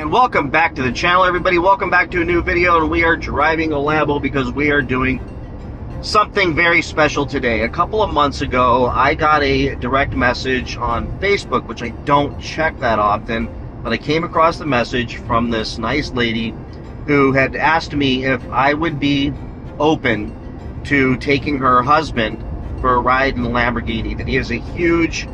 And welcome back to the channel, everybody. Welcome back to a new video, and we are driving a Lambo because we are doing something very special today. A couple of months ago, I got a direct message on Facebook, which I don't check that often, but I came across the message from this nice lady who had asked me if I would be open to taking her husband for a ride in the Lamborghini. That he is a huge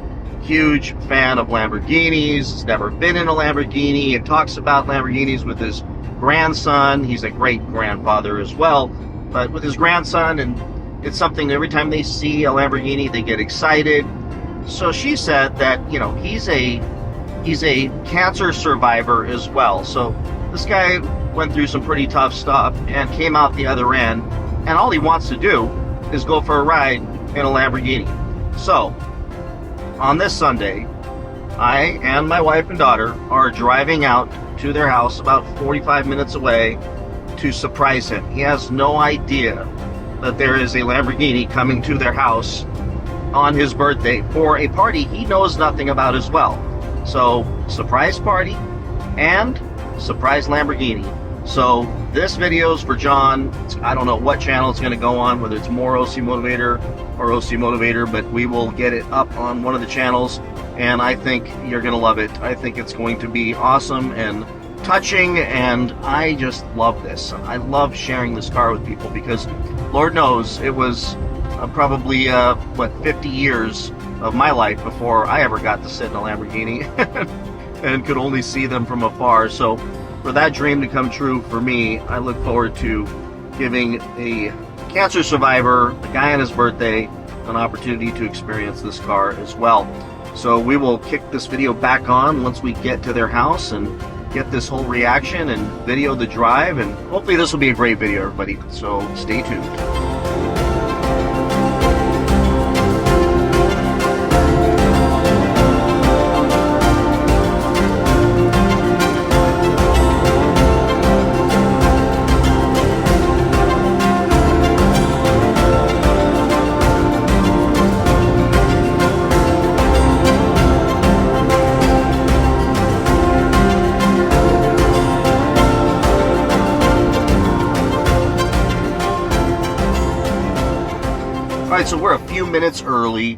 fan of Lamborghinis. He's never been in a Lamborghini and talks about Lamborghinis with his grandson. He's a great grandfather as well, but with his grandson, and it's something every time they see a Lamborghini they get excited. So she said that, you know, he's a cancer survivor as well. So this guy went through some pretty tough stuff and came out the other end, and all he wants to do is go for a ride in a Lamborghini. So on this Sunday, I and my wife and daughter are driving out to their house about 45 minutes away to surprise him. He has no idea that there is a Lamborghini coming to their house on his birthday for a party he knows nothing about as well. So, surprise party and surprise Lamborghini. So this video is for John. I don't know what channel it's going to go on, whether it's More OC Motivator or OC Motivator, but we will get it up on one of the channels, and I think you're going to love it. I think it's going to be awesome and touching, and I just love this. I love sharing this car with people because Lord knows it was probably 50 years of my life before I ever got to sit in a Lamborghini and could only see them from afar. So for that dream to come true for me, I look forward to giving a cancer survivor, a guy on his birthday, an opportunity to experience this car as well. So we will kick this video back on once we get to their house and get this whole reaction and video the drive, and hopefully this will be a great video, everybody. So stay tuned. Alright, so we're a few minutes early.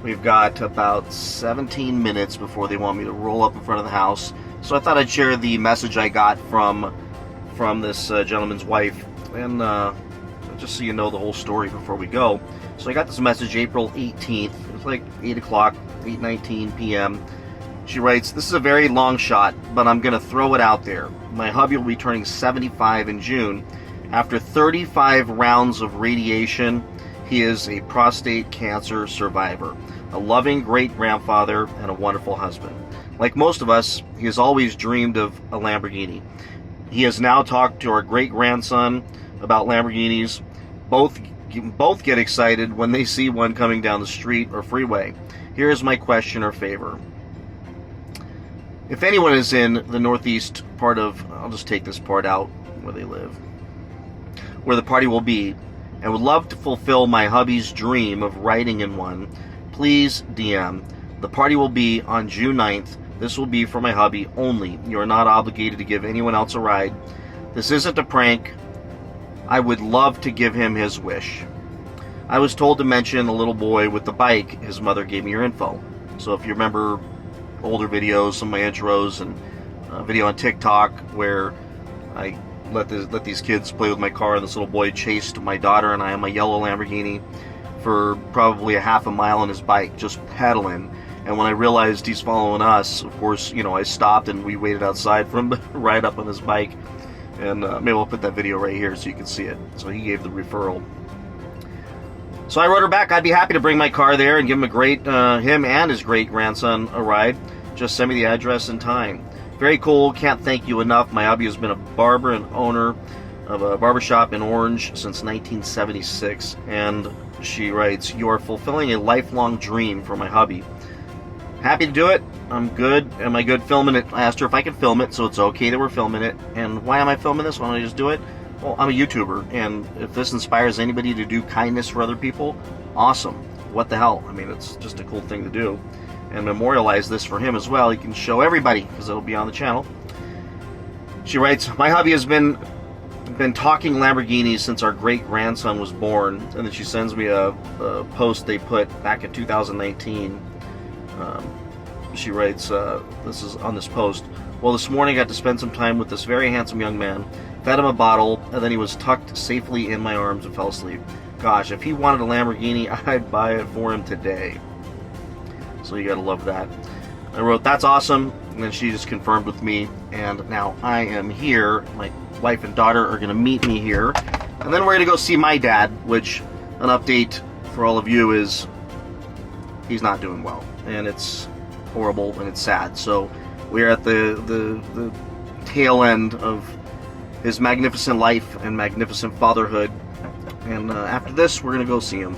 We've got about 17 minutes before they want me to roll up in front of the house. So I thought I'd share the message I got from this gentleman's wife, and just so you know the whole story before we go. So I got this message April 18th. It was like 8 o'clock, 8:19 p.m. She writes, "This is a very long shot, but I'm going to throw it out there. My hubby will be turning 75 in June. After 35 rounds of radiation, he is a prostate cancer survivor, a loving great-grandfather, and a wonderful husband. Like most of us, he has always dreamed of a Lamborghini. He has now talked to our great-grandson about Lamborghinis. Both get excited when they see one coming down the street or freeway. Here is my question or favor. If anyone is in the northeast part of, I'll just take this part out where they live, where the party will be, and would love to fulfill my hubby's dream of riding in one, please DM. The party will be on June 9th. This will be for my hubby only. You are not obligated to give anyone else a ride. This isn't a prank. I would love to give him his wish. I was told to mention the little boy with the bike. His mother gave me your info." So if you remember older videos, some of my intros, and a video on TikTok where I let these kids play with my car, and this little boy chased my daughter and I on my yellow Lamborghini for probably a half a mile on his bike, just pedaling. And when I realized he's following us, of course, you know, I stopped and we waited outside for him to ride up on his bike. And maybe I'll put that video right here so you can see it. So he gave the referral. So I wrote her back, I'd be happy to bring my car there and give him him and his great-grandson a ride. Just send me the address and time. Very cool. Can't thank you enough. My hubby has been a barber and owner of a barbershop in Orange since 1976. And she writes, "You are fulfilling a lifelong dream for my hubby. Happy to do it. I'm good. Am I good filming it?" I asked her if I could film it, so it's okay that we're filming it. And why am I filming this? Why don't I just do it? Well, I'm a YouTuber, and if this inspires anybody to do kindness for other people, awesome. What the hell? I mean, it's just a cool thing to do. And memorialize this for him as well. He can show everybody, because it'll be on the channel. She writes, my hubby has been talking Lamborghinis since our great-grandson was born. And then she sends me a post they put back in 2019. She writes, this is on this post, well, this morning I got to spend some time with this very handsome young man, fed him a bottle, and then he was tucked safely in my arms and fell asleep. Gosh, if he wanted a Lamborghini, I'd buy it for him today. So you gotta love that. I wrote, that's awesome, and then she just confirmed with me, and now I am here. My wife and daughter are gonna meet me here, and then we're gonna go see my dad, which, an update for all of you is, he's not doing well, and it's horrible and it's sad. So we're at the tail end of his magnificent life and magnificent fatherhood, and after this we're gonna go see him.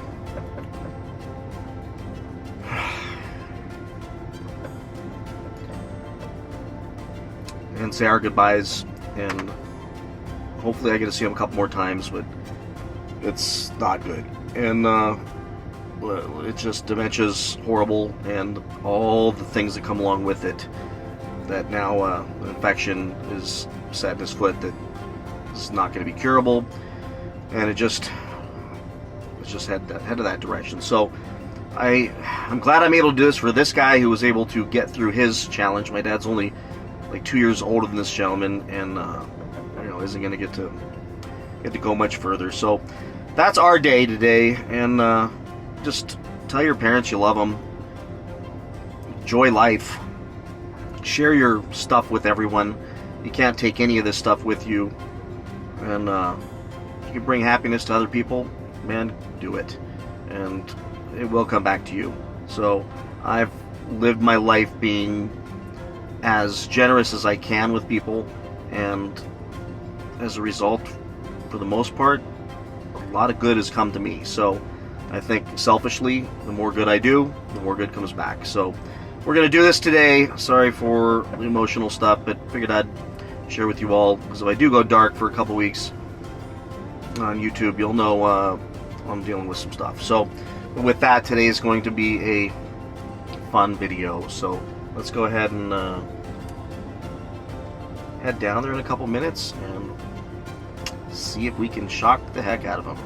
And say our goodbyes, and hopefully I get to see him a couple more times, but it's not good. And it's just, dementia's horrible, and all the things that come along with it. That now an infection is set in his foot that is not going to be curable, and it's just head to that direction. So I'm glad I'm able to do this for this guy who was able to get through his challenge. My dad's only like 2 years older than this gentleman, and isn't going to get to go much further. So that's our day today, and just tell your parents you love them. Enjoy life. Share your stuff with everyone. You can't take any of this stuff with you, and if you can bring happiness to other people, man, do it, and it will come back to you. So I've lived my life being as generous as I can with people, and as a result, for the most part, a lot of good has come to me. So I think selfishly, the more good I do, the more good comes back. So we're going to do this today. Sorry for the emotional stuff, but figured I'd share with you all, because if I do go dark for a couple weeks on YouTube, you'll know I'm dealing with some stuff. So with that, today is going to be a fun video. So let's go ahead and head down there in a couple minutes and see if we can shock the heck out of him.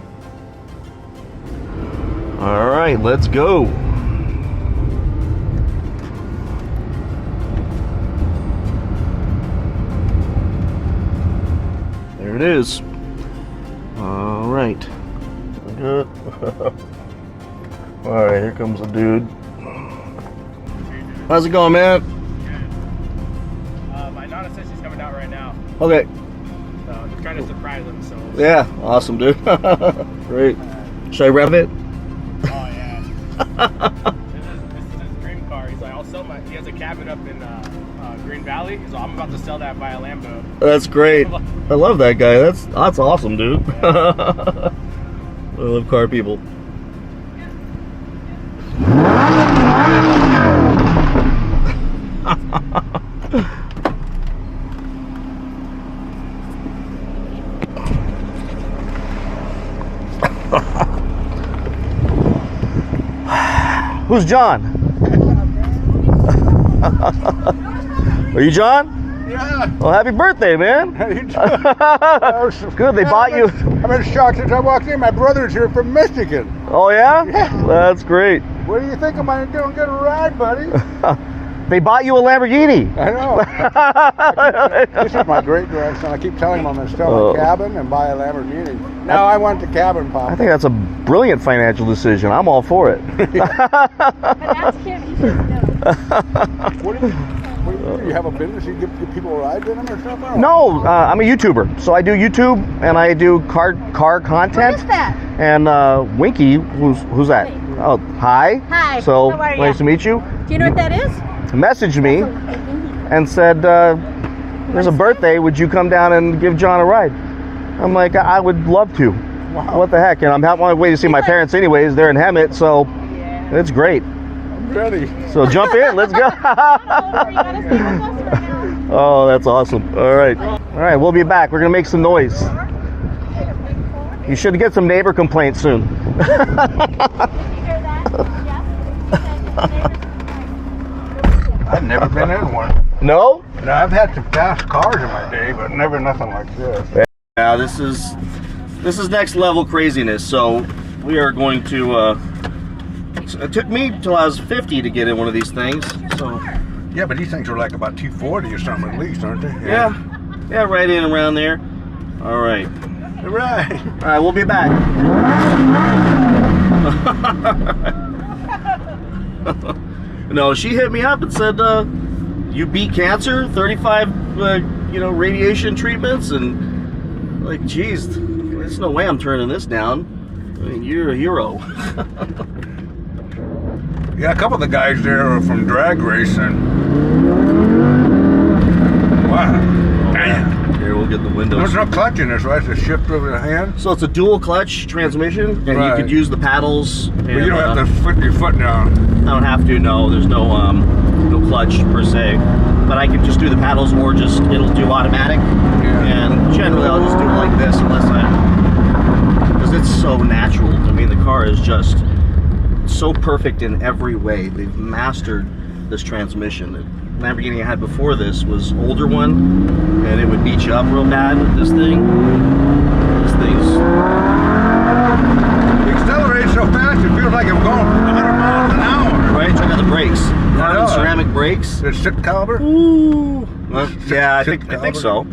All right, let's go. There it is. All right. Good. All right, here comes the dude. How's it going, man? Good. My daughter says she's coming out right now. Okay. So I'm just trying to surprise them. So. Yeah, awesome, dude. Great. Should I rev it? Oh yeah. this is his dream car. He's like, I'll sell my. He has a cabin up in Green Valley. So I'm about to sell that by a Lambo. That's great. I love that guy. That's awesome, dude. Yeah. I love car people. Who's John? Are you John? Yeah. Well, happy birthday, man. How you doing? Good, they bought you. I'm in shock since I walked in. My brother's here from Michigan. Oh, yeah? Yeah. That's great. What do you think? Am I doing good a ride, buddy? They bought you a Lamborghini. I know. This is my great grandson. I keep telling him I'm going to sell my cabin and buy a Lamborghini. Now I want the cabin, Pop. I think that's a brilliant financial decision. I'm all for it. But that's cute. You should know. What do you have a business? You give people rides in them or something? No, I'm a YouTuber. So I do YouTube and I do car content. What is that? And Winky, who's that? Oh, hi. Hi. So How are nice to meet you. Do you know what that is? Messaged me and said, there's a birthday. Would you come down and give John a ride? I'm like, I would love to. Wow. What the heck? And I'm on my way to see my parents anyways. They're in Hemet, so Yeah. it's great. I'm ready. So jump in. Let's go. Oh, that's awesome. All right. All right, we'll be back. We're going to make some noise. You should get some neighbor complaints soon. I've never been in one. No? No, I've had some fast cars in my day, but never nothing like this. Yeah, this is next level craziness. So we are going to. It took me till I was 50 to get in one of these things. So. Yeah, but these things are like about 240 or something at least, aren't they? Yeah, right in around there. All right. All right. All right, we'll be back. No, she hit me up and said, "You beat cancer, 35, radiation treatments," and like, geez, there's no way I'm turning this down. I mean, you're a hero. Yeah, a couple of the guys there are from drag racing. Wow. Damn. Here, we'll get the windows. There's no clutch in this, right? It's a shift over the hand. So it's a dual clutch transmission, and Right. you could use the paddles. But you don't have to put your foot down. I don't have to. No, there's no clutch per se. But I can just do the paddles, or it'll do automatic. Yeah. And generally, I'll just do it like this, because it's so natural. I mean, the car is just so perfect in every way. They've mastered this transmission. The Lamborghini I had before this was an older one, and it would beat you up real bad with this thing. This thing's... It accelerates so fast, it feels like I'm going 100 miles an hour. Right? Check out the brakes. Carbon know. ceramic brakes. It's 6 caliber? Ooh. Well, yeah, I think caliber? so.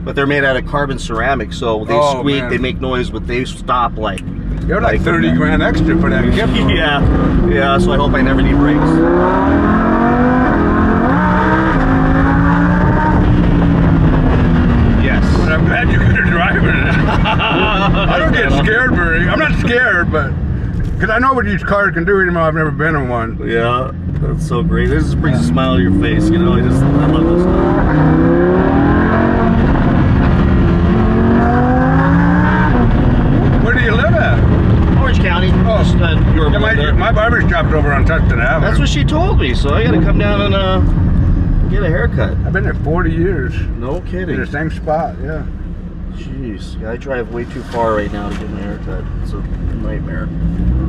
But they're made out of carbon ceramic, so they squeak, man. they make noise, but they stop like... You're like 30 grand extra for that gift. Yeah, so I hope I never need brakes. Yes. But I'm glad you're good at driving it. I don't get scared I'm not scared, but because I know what these cars can do, even though I've never been in one. Yeah, that's so great. This just brings a smile to your face, I love this stuff. Where do you live at? Orange County. Oh. Just, your My barber's dropped over on Tustin Avenue. That's what she told me, so I gotta come down and get a haircut. I've been there 40 years. No In kidding. the same spot, yeah. Jeez, yeah, I drive way too far right now to get my haircut. It's a nightmare.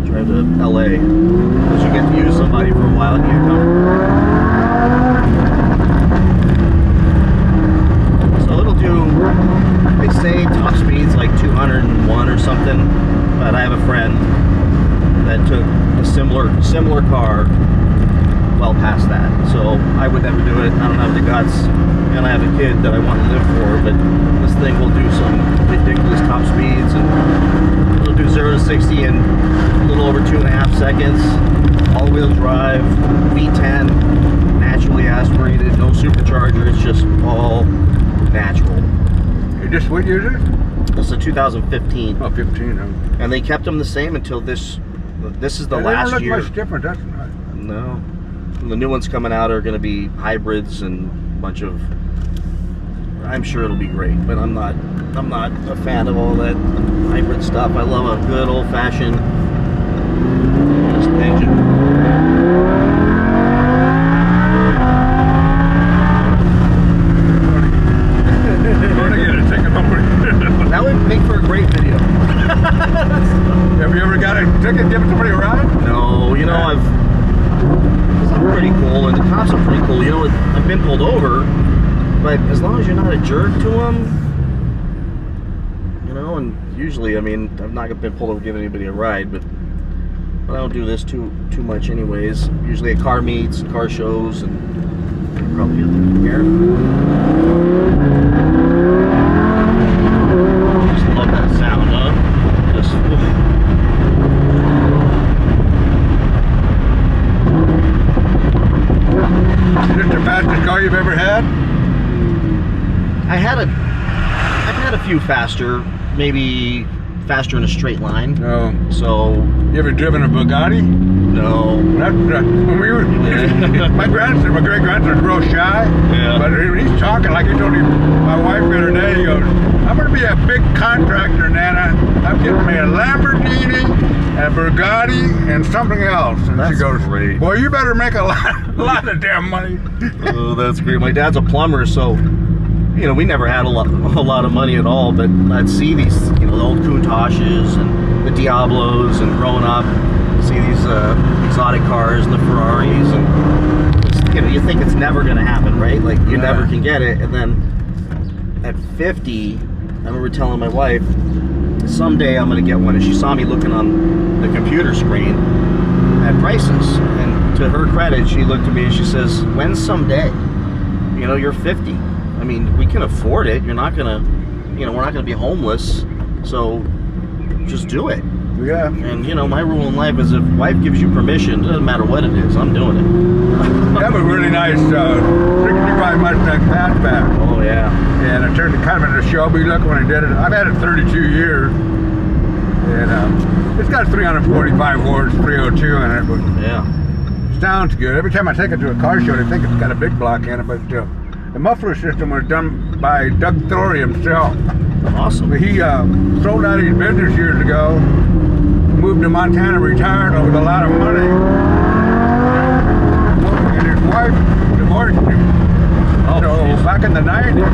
Drive to LA. Because you get to use somebody for a while and you come. So it'll do, they say top speed's like 201 or something, but I have a friend that took a similar car well past that. So I would never do it. I don't have the guts, and I have a kid that I want to live for, but this thing will do some ridiculous top speeds, and it'll do 0 to 60 in a little over 2.5 seconds. All-wheel drive, V10, naturally aspirated, no supercharger. It's just all natural. You just what year is it? This is a 2015. Oh, 15. And they kept them the same until this is the They last don't look year. much different, that's right. No. And the new ones coming out are going to be hybrids and a bunch of... I'm sure it'll be great, but I'm not a fan of all that hybrid stuff. I love a good old-fashioned engine. That would make for a great video. Have you ever got a ticket giving somebody a ride? No, I'm pretty cool, and the cops are pretty cool. I've been pulled over, but as long as you're not a jerk to them, and usually, I've not been pulled over giving anybody a ride, but I don't do this too much anyways. Usually at car meets, car shows, and probably get them here. Just love that sound, huh? Just, oof. Is this the fastest car you've ever had? I've had a few faster, maybe faster in a straight line. No. So, You ever driven a Bugatti? no. When we were, my great grandson's real shy. Yeah. But he's talking like he told my wife the other day. He goes, "I'm going to be a big contractor, Nana. I'm getting me a Lamborghini, a Bugatti, and something else." And That's she goes, great. "Well, you better make a lot of damn money." Oh, that's great. My dad's a plumber, so we never had a lot of money at all. But I'd see these, the old Countachs and the Diablos, and growing up, see these exotic cars and the Ferraris, and you know, you think it's never going to happen, right? Like, you Yeah. never can get it. And then at 50, I remember telling my wife, someday I'm going to get one. And she saw me looking on the computer screen at prices. And to her credit, she looked at me and she says, when's someday? You know, you're 50. I mean, we can afford it. You're not going to, you know, we're not going to be homeless. So just do it. Yeah. And, you know, my rule in life is if wife gives you permission, it doesn't matter what it is, I'm doing it. They have a really nice 65 Mustang fastback. Oh, yeah. And I turned it kind of into a Shelby look when I did it. I've had it 32 years. And it's got 345 horse, 302 in it. But Yeah. sounds good. Every time I take it to a car show, they think it's got a big block in it. But the muffler system was done by Doug Thory himself. Awesome. He sold out his business years ago, moved to Montana, retired with a lot of money, and his wife divorced him. Oh, So geez. back in the 90s,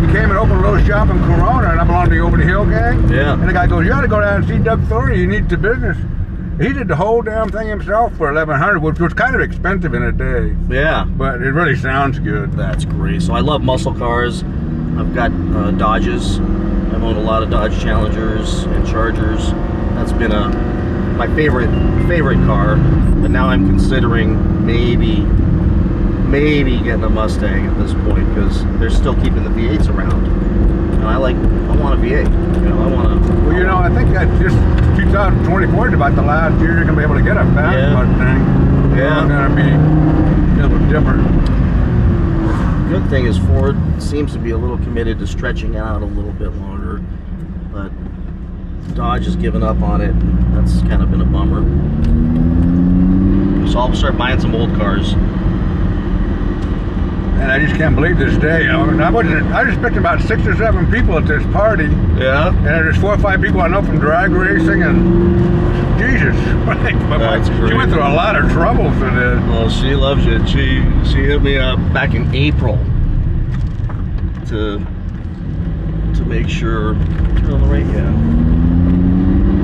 he came and opened a little shop in Corona, and I belonged to the Over the Hill gang. Yeah. And the guy goes, you ought to go down and see Doug Thory, he needs the business. He did the whole damn thing himself for $1,100, which was kind of expensive in a day, Yeah. but it really sounds good. That's great. So I love muscle cars. I've got Dodges. I've owned a lot of Dodge Challengers and Chargers. That's been my favorite car. But now I'm considering maybe getting a Mustang at this point because they're still keeping the V8s around. And I want a V8. You know, I want to. Well, you know, I think that just 2024 is about the last year you're going to be able to get a fast Yeah. Mustang. Yeah. It's going to be a little different. Good thing is Ford seems to be a little committed to stretching out a little bit longer, but Dodge has given up on it. That's kind of been a bummer. So I'll start buying some old cars. And I just can't believe this day. You know, I was expecting about 6 or 7 people at this party, Yeah. and there's 4 or 5 people I know from drag racing, and Jesus, That's she great. went through a lot of trouble for this. Well, she loves it. She hit me up back in April to make sure. Turn on the right, yeah.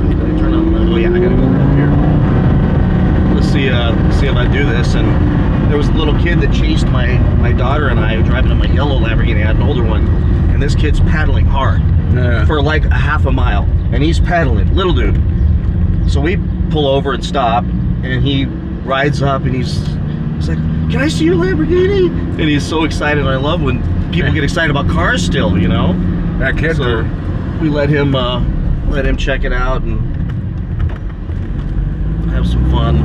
Did I turn on the? Oh yeah, I gotta go up here. Let's see if I do this. And there was a little kid that chased my daughter and I driving in my yellow Lamborghini. I had an older one, and this kid's paddling hard Yeah. for like a half a mile, and he's paddling, little dude. So we pull over and stop, and he rides up, and he's like, "Can I see your Lamborghini?" And he's so excited. I love when people get excited about cars still, you know. That kid. So we let him check it out and have some fun.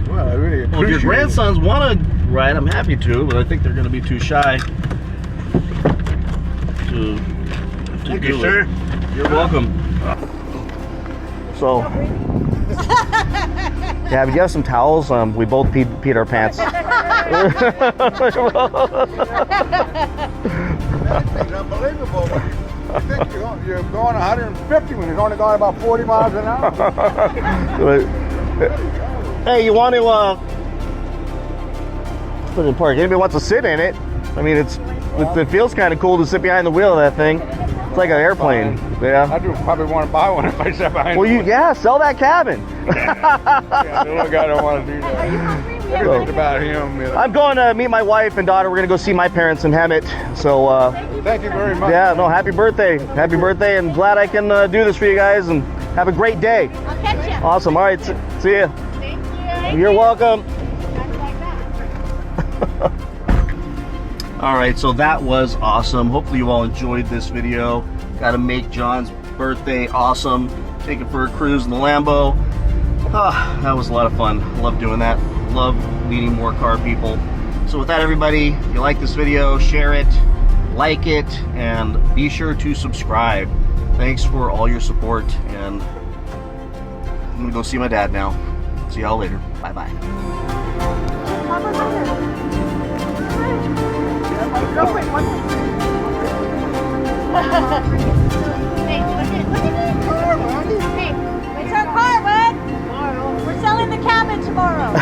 Well, I really appreciate Well, if your it. grandsons want to ride, I'm happy to, but I think they're going to be too shy to Thank do you, it. sir. You're welcome. So, yeah, we got some towels. We both peed our pants. It's unbelievable. You think you're going 150 when it's only going about 40 miles an hour. Hey, you want to put it in park? Anybody wants to sit in it? I mean, it feels kind of cool to sit behind the wheel of that thing. It's like an airplane. Yeah. I do probably want to buy one if I sat behind. Well, sell that cabin. Yeah, the little guy don't want to do that. Everything's about him. You know. I'm going to meet my wife and daughter. We're going to go see my parents in Hemet. So, Thank you very much. yeah, no, happy birthday. Happy birthday, and glad I can do this for you guys, and have a great day. I'll catch you. Awesome. All right, see ya. Thank you. You're welcome. Like that. All right, so that was awesome. Hopefully you all enjoyed this video. Got to make John's birthday awesome. Take it for a cruise in the Lambo. That was a lot of fun. Love doing that. Love meeting more car people. So with that, everybody, if you like this video, share it, like it, and be sure to subscribe. Thanks for all your support, and I'm gonna go see my dad now. See y'all later. Bye-bye. Hey, look at it. Hey, it's our car, bud. We're selling the cabin tomorrow.